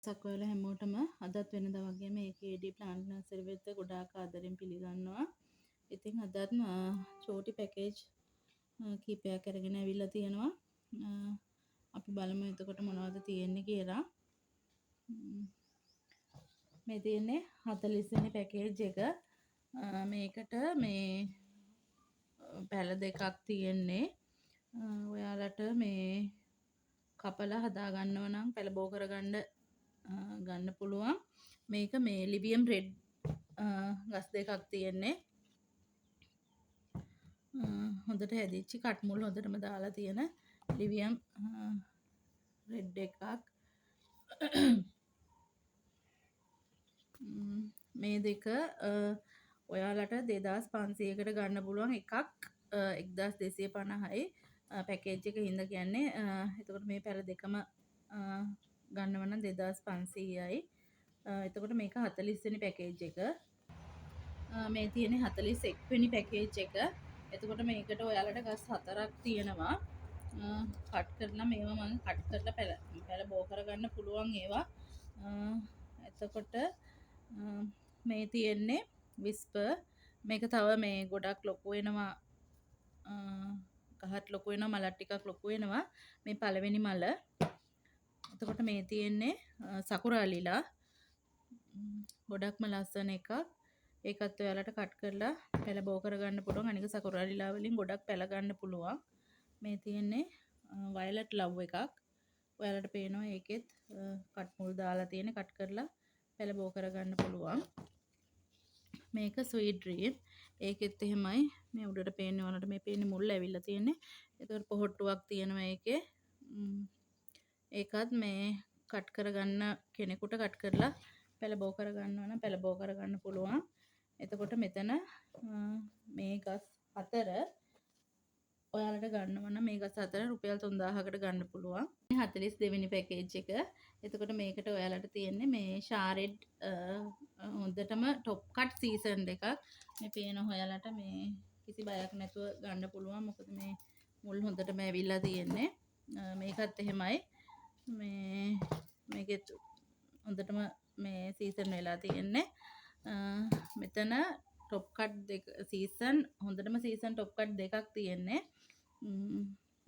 සක්වල හැමෝටම අදත් වෙනදා වගේම AKD ප්ලාන්ට් නර්සරි වෙත ගොඩාක් ආදරෙන් පිළිගන්නවා. ඉතින් අදත් චෝටි පැකේජ් කීපයක් අරගෙන ඇවිල්ලා තියෙනවා. අපි බලමු එතකොට මොනවද තියෙන්නේ කියලා. මේ තියෙන්නේ 40 වෙනි පැකේජ් එක. මේකට මේ පැල දෙකක් තියෙන්නේ. ඔයාලට මේ කපලා හදා ගන්නව නම් පැල බෝ කරගන්න ගන්න පුළුවන්. මේක මේ ලිවියම් රෙඩ් ගස් දෙකක් තියෙන්නේ. හොඳට හැදිච්ච කට්මුල් හොඳටම දාලා තියෙන ලිවියම් රෙඩ් එකක්. මේ දෙක ඔයාලට 2500කට ගන්න පුළුවන්. එකක් 1250යි පැකේජ් එක හින්දා කියන්නේ. එතකොට මේ පැල දෙකම ගන්නව නම් 2500යි. එතකොට මේක 40 වෙනි පැකේජ් එක. මේ තියෙන්නේ 41 වෙනි පැකේජ් එක. එතකොට මේකට ඔයාලට ගස් 4ක් තියෙනවා. කට් කරලා මේවා මම කට් කරලා පැල බෝ කරගන්න පුළුවන් ඒවා. එතකොට මේ තියෙන්නේ විස්පර්. මේක තව මේ ගොඩක් ලොකු වෙනවා. ගහත් ලොකු වෙනවා, මලත් ටිකක් ලොකු වෙනවා. මේ පළවෙනි මල. එතකොට මේ තියෙන්නේ සකුරාලිලා. ගොඩක්ම ලස්සන එකක්. ඒකත් ඔයාලට කට් කරලා පැල බෝ කරගන්න පුළුවන්. අනික සකුරාලිලා වලින් ගොඩක් පැල ගන්න පුළුවන්. මේ තියෙන්නේ වයලට් ලව් එකක්. ඔයාලට පේනවා ඒකෙත් කට් මුල් දාලා තියෙන කට් කරලා පැල බෝ කරගන්න පුළුවන්. මේක ස්වීට් ඩ්‍රීම්. ඒකෙත් එහෙමයි. මේ උඩට පේන්නේ ඔයාලට මේ පේන්නේ මුල් ඇවිල්ලා තියෙන්නේ. ඒතකොට පොහොට්ටුවක් තියෙනවා ඒකේ. ඒකත් මේ කට් කරගන්න කෙනෙකුට කට් කරලා පැල බෝ කරගන්නවා නම් පැල බෝ කරගන්න පුළුවන්. එතකොට මෙතන මේ ගස් 4 ඔයාලට ගන්නවා නම් මේ ගස් 4 රුපියල් 3000කට ගන්න පුළුවන්. 42 වෙනි පැකේජ් එක. එතකොට මේකට ඔයාලට තියෙන්නේ මේ ෂාරෙඩ් හොඳටම টොප් කට් සීසන් එකක්. මේ පේන ඔයාලට මේ කිසි බයක් නැතුව ගන්න පුළුවන්. මොකද මේ මුල් හොඳටම ඇවිල්ලා තියෙන්නේ. මේකත් එහෙමයි. මේකෙත් හොඳටම මේ සීසන් වෙලා තියෙන්නේ. මෙතන টොප් කට් දෙක සීසන් හොඳටම සීසන් টොප් කට් දෙකක් තියෙන්නේ.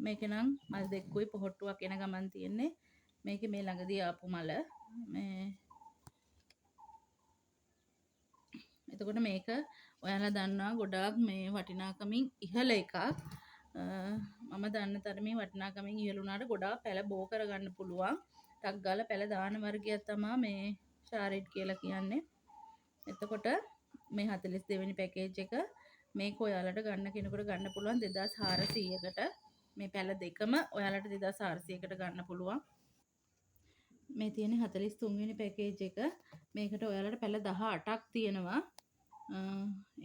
මේකේ නම් මල් දෙකකුයි පොහොට්ටුවක් එන ගමන් තියෙන්නේ. මේකේ මේ ළඟදී ආපු මල මේ එතකොට මේක ඔයාලා දන්නවා ගොඩාක් මේ වටිනාකමින් ඉහළ එකක්. මම දන්න තරමේ වටිනාකමින් ඉහළ වුණාට ගොඩාක් පැල බෝ කරගන්න පුළුවන්. ටක් ගාලා පැල දාන වර්ගයක් තමයි මේ ෂාරෙඩ් කියලා කියන්නේ. එතකොට මේ 42 වෙනි පැකේජ් එක මේක ඔයාලට ගන්න කෙනෙකුට ගන්න පුළුවන් 2400කට. මේ පැල දෙකම ඔයාලට 2400කට ගන්න පුළුවන්. මේ තියෙන්නේ 43 වෙනි පැකේජ් එක. මේකට ඔයාලට පැල 18ක් තියෙනවා.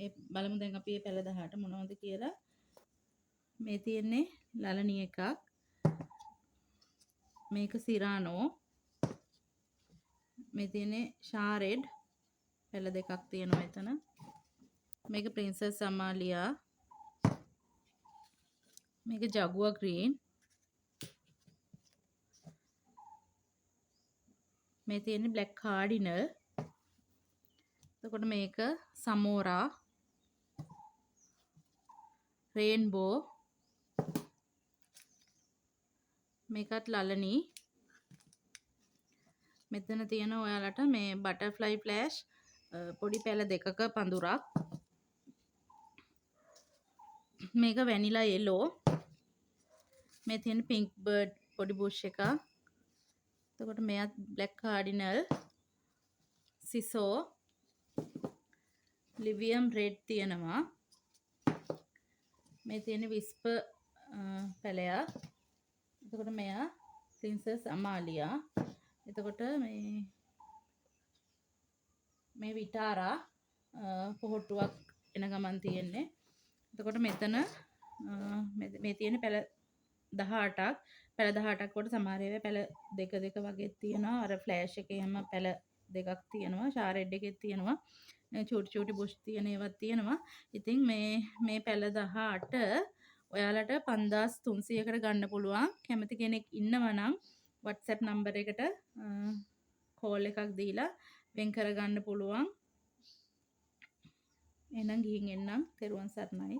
ඒ බලමු දැන් අපි මේ පැල 18 මොනවද කියලා. මේ තියෙන්නේ ලලනි එකක්. මේක සිරානෝ. මේ තියෙන්නේ ෂාරෙඩ් පැල දෙකක් තියෙනවා එතන. මේක ප්‍රින්සස් අමාලියා. මේක ජගුවා ග්‍රීන්. මේ තියෙන්නේ බ්ලැක් කාඩිනල්. එතකොට මේක සමෝරා. රේන්බෝ. මේකත් ලලනි. මෙතන තියෙන ඔයාලට මේ බටර්ෆ්ලයි ෆ්ලෑෂ් පොඩි පැල දෙකක පඳුරක්. මේක වැනිලා යෙලෝ. මේ තියෙන පින්ක් බර්ඩ් පොඩි බුෂ් එකක්. එතකොට මෙයත් බ්ලැක් කාඩිනල්. සිසෝ. ලිවියම් රෙඩ් තියෙනවා. මේ තියෙන විස්පර් පැලයක්. එතකොට මෙයා ප්‍රින්සස් අමාලියා. එතකොට මේ විටාරා පොහොට්ටුවක් එන ගමන් තියෙන්නේ. එතකොට මෙතන මේ තියෙන පැල 18ක්. පැල 18ක් කොට සමහර ඒවා පැල දෙක වගේ තියෙනවා. අර ෆ්ලෑෂ් එකේ හැම පැල දෙකක් තියෙනවා. ෂාරෙඩ් එකේ තියෙනවා. චූටි බුෂ් තියෙන ඒවත් තියෙනවා. ඉතින් මේ පැල 18 ඔයාලට 5300කට ගන්න පුළුවන්. කැමති කෙනෙක් ඉන්නවා නම් WhatsApp නම්බර් එකට කෝල් එකක් දීලා වෙන් කරගන්න පුළුවන්. එහෙනම් ගිහින් එන්නම්. තෙරුවන් සරණයි.